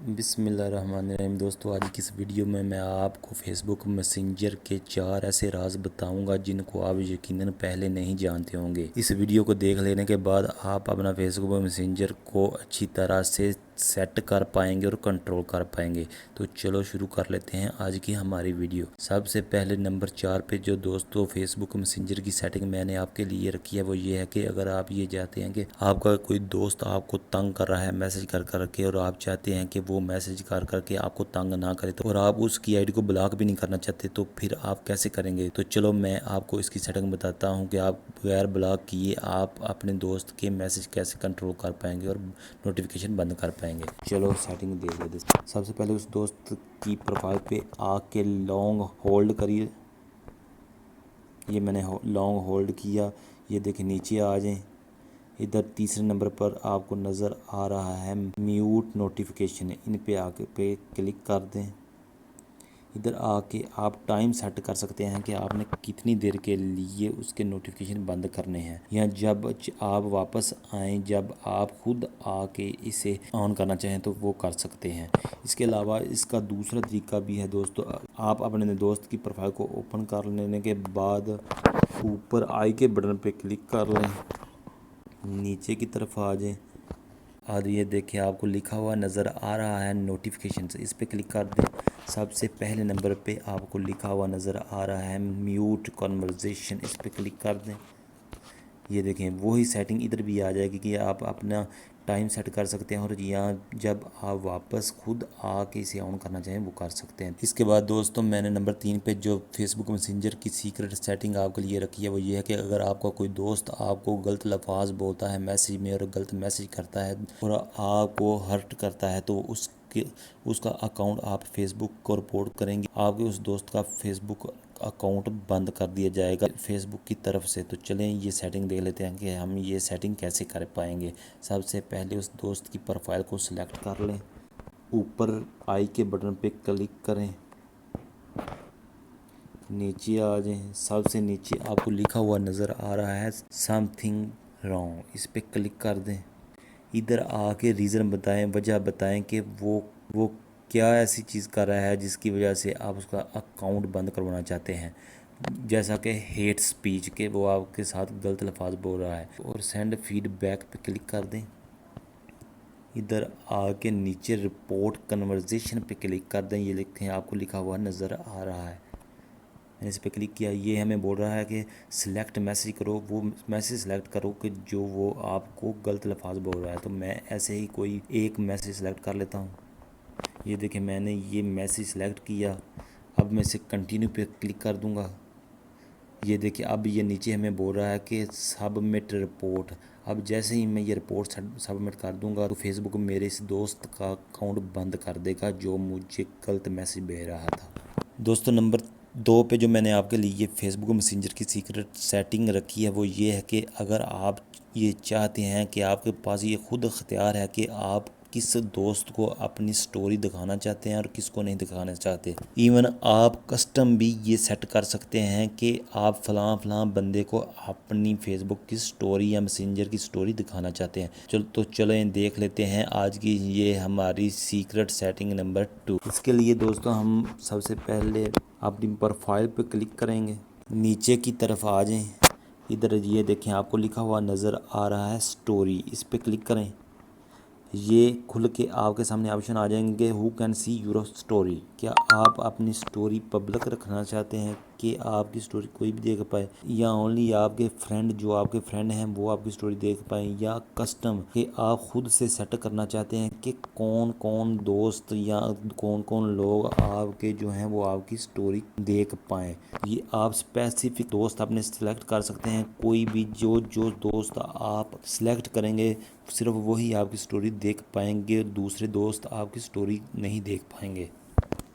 बिस्मिल्लाहिर्रहमानिर्रहीम। दोस्तों, आज की इस वीडियो में मैं आपको फेसबुक मैसेंजर के 4 ऐसे राज बताऊंगा जिनको आप यकीनन पहले नहीं जानते होंगे। इस वीडियो को देख लेने के बाद आप अपना फेसबुक मैसेंजर को अच्छी तरह से सेट कर पाएंगे और कंट्रोल कर पाएंगे। तो चलो शुरू कर लेते हैं आज की हमारी वीडियो। सबसे पहले नंबर 4 पे जो दोस्तों फेसबुक मैसेंजर की सेटिंग मैंने आपके लिए रखी है वो ये है कि अगर आप ये चाहते हैं कि आपका कोई दोस्त आपको तंग कर रहा है मैसेज कर करके और आप चाहते हैं कि वो मैसेज कर करके आपको तंग ना करे तो और आप उसकी आईडी को ब्लॉक भी नहीं करना चाहते तो फिर आप कैसे करेंगे। तो चलो मैं आपको इसकी सेटिंग बताता हूँ कि आप बगैर ब्लॉक किए आप अपने दोस्त के मैसेज कैसे कंट्रोल कर पाएंगे और नोटिफिकेशन बंद कर पाएंगे। चलो सेटिंग देख लेते हैं। सबसे पहले उस दोस्त की प्रोफाइल पे आके लॉन्ग होल्ड करिए। ये मैंने लॉन्ग होल्ड किया। ये देखिए नीचे आ जाएं। इधर तीसरे नंबर पर आपको नज़र आ रहा है म्यूट नोटिफिकेशन, इन पे आके क्लिक कर दें। इधर आके आप टाइम सेट कर सकते हैं कि आपने कितनी देर के लिए उसके नोटिफिकेशन बंद करने हैं या जब आप वापस आएँ जब आप खुद आके इसे ऑन करना चाहें तो वो कर सकते हैं। इसके अलावा इसका दूसरा तरीका भी है दोस्तों। आप अपने दोस्त की प्रोफाइल को ओपन कर लेने के बाद ऊपर आई के बटन पे क्लिक कर लें, नीचे की तरफ आ जाएं और ये देखिए आपको लिखा हुआ नज़र आ रहा है नोटिफिकेशंस, इस पर क्लिक कर दें। सबसे पहले नंबर पे आपको लिखा हुआ नज़र आ रहा है म्यूट कॉन्वर्जेशन, इस पर क्लिक कर दें। ये देखें वही सेटिंग इधर भी आ जाएगी कि आप अपना टाइम सेट कर सकते हैं और यहाँ जब आप वापस खुद आके इसे ऑन करना चाहें वो कर सकते हैं। इसके बाद दोस्तों मैंने नंबर 3 पे जो फेसबुक मैसेंजर की सीक्रेट सेटिंग आपके लिए रखी है वो ये है कि अगर आपका कोई दोस्त आपको गलत लफाज बोलता है मैसेज में और गलत मैसेज करता है और आपको हर्ट करता है तो उसका अकाउंट आप फेसबुक को रिपोर्ट करेंगे, आपके उस दोस्त का फेसबुक अकाउंट बंद कर दिया जाएगा फेसबुक की तरफ से। तो चलें ये सेटिंग देख लेते हैं कि हम ये सेटिंग कैसे कर पाएंगे। सबसे पहले उस दोस्त की प्रोफाइल को सिलेक्ट कर लें, ऊपर आई के बटन पे क्लिक करें, नीचे आ जाएं। सबसे नीचे आपको लिखा हुआ नज़र आ रहा है समथिंग रॉन्ग, इस पर क्लिक कर दें। इधर आके रीज़न बताएं, वजह बताएं कि वो क्या ऐसी चीज़ कर रहा है जिसकी वजह से आप उसका अकाउंट बंद करवाना चाहते हैं, जैसा कि हेट स्पीच के वो आपके साथ गलत लफाज बोल रहा है। और सेंड फीडबैक पे क्लिक कर दें। इधर आके नीचे रिपोर्ट कन्वर्जेशन पे क्लिक कर दें। ये लिखें आपको लिखा हुआ नज़र आ रहा है, मैंने इस पर क्लिक किया। ये हमें बोल रहा है कि सिलेक्ट मैसेज करो, वो मैसेज सेलेक्ट करो कि जो वो आपको गलत लफाज बोल रहा है। तो मैं ऐसे ही कोई एक मैसेज सेलेक्ट कर लेता हूँ। ये देखिए मैंने ये मैसेज सेलेक्ट किया। अब मैं इसे कंटिन्यू पे क्लिक कर दूँगा। ये देखिए अब ये नीचे हमें बोल रहा है कि सबमिट रिपोर्ट। अब जैसे ही मैं ये रिपोर्ट सबमिट कर दूंगा तो फेसबुक मेरे इस दोस्त का अकाउंट बंद कर देगा जो मुझे गलत मैसेज भेज रहा था। दोस्तों नंबर 2 पे जो मैंने आपके लिए फेसबुक मैसेंजर की सीक्रेट सेटिंग रखी है वो ये है कि अगर आप ये चाहते हैं कि आपके पास ये खुद अख्तियार है कि आप किस दोस्त को अपनी स्टोरी दिखाना चाहते हैं और किसको नहीं दिखाना चाहते। इवन आप कस्टम भी ये सेट कर सकते हैं कि आप फ़लाँ बंदे को अपनी फेसबुक की स्टोरी या मैसेंजर की स्टोरी दिखाना चाहते हैं। तो चलें देख लेते हैं आज की ये हमारी सीक्रेट सेटिंग नंबर 2। इसके लिए दोस्तों हम सबसे पहले अपनी प्रोफाइल पे क्लिक करेंगे, नीचे की तरफ आ जाएं। इधर ये देखें आपको लिखा हुआ नज़र आ रहा है स्टोरी, इस पे क्लिक करें। ये खुल के आपके सामने ऑप्शन आ जाएंगे who can see your story. क्या आप अपनी स्टोरी पब्लिक रखना चाहते हैं कि आपकी स्टोरी कोई भी देख पाए, या ओनली आपके फ्रेंड जो आपके फ्रेंड हैं वो आपकी स्टोरी देख पाए, या कस्टम कि आप खुद से सेट करना चाहते हैं कि कौन कौन दोस्त या कौन कौन लोग आपके जो हैं वो आपकी स्टोरी देख पाएँ। ये आप स्पेसिफिक दोस्त अपने सेलेक्ट कर सकते हैं। कोई भी जो दोस्त आप सेलेक्ट करेंगे सिर्फ वही आपकी स्टोरी देख पाएंगे, दूसरे दोस्त आपकी स्टोरी नहीं देख पाएंगे।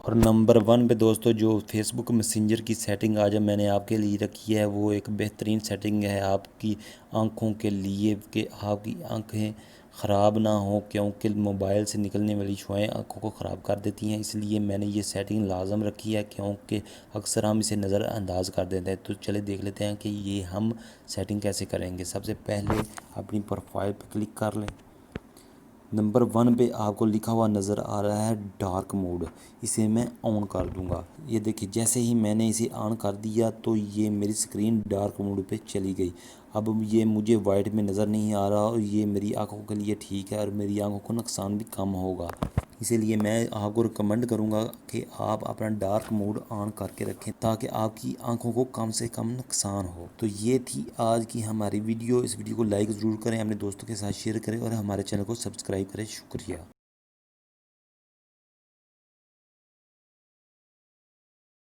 और नंबर 1 पे दोस्तों जो फेसबुक मैसेंजर की सेटिंग आज मैंने आपके लिए रखी है वो एक बेहतरीन सेटिंग है आपकी आँखों के लिए कि आपकी आँखें ख़राब ना हो, क्योंकि मोबाइल से निकलने वाली शुआएं आँखों को ख़राब कर देती हैं। इसलिए मैंने ये सेटिंग लाजम रखी है क्योंकि अक्सर हम इसे नज़रअंदाज कर देते हैं। तो चले देख लेते हैं कि ये हम सेटिंग कैसे करेंगे। सबसे पहले अपनी प्रोफाइल पर क्लिक कर लें, नंबर 1 पे आपको लिखा हुआ नज़र आ रहा है डार्क मोड। इसे मैं ऑन कर दूंगा। ये देखिए जैसे ही मैंने इसे ऑन कर दिया तो ये मेरी स्क्रीन डार्क मोड पे चली गई। अब ये मुझे वाइट में नज़र नहीं आ रहा और ये मेरी आंखों के लिए ठीक है और मेरी आंखों को नुकसान भी कम होगा। इसीलिए मैं आपको रिकमेंड करूंगा कि आप अपना डार्क मोड ऑन करके रखें ताकि आपकी आंखों को कम से कम नुकसान हो। तो ये थी आज की हमारी वीडियो। इस वीडियो को लाइक ज़रूर करें, अपने दोस्तों के साथ शेयर करें और हमारे चैनल को सब्सक्राइब करें। शुक्रिया।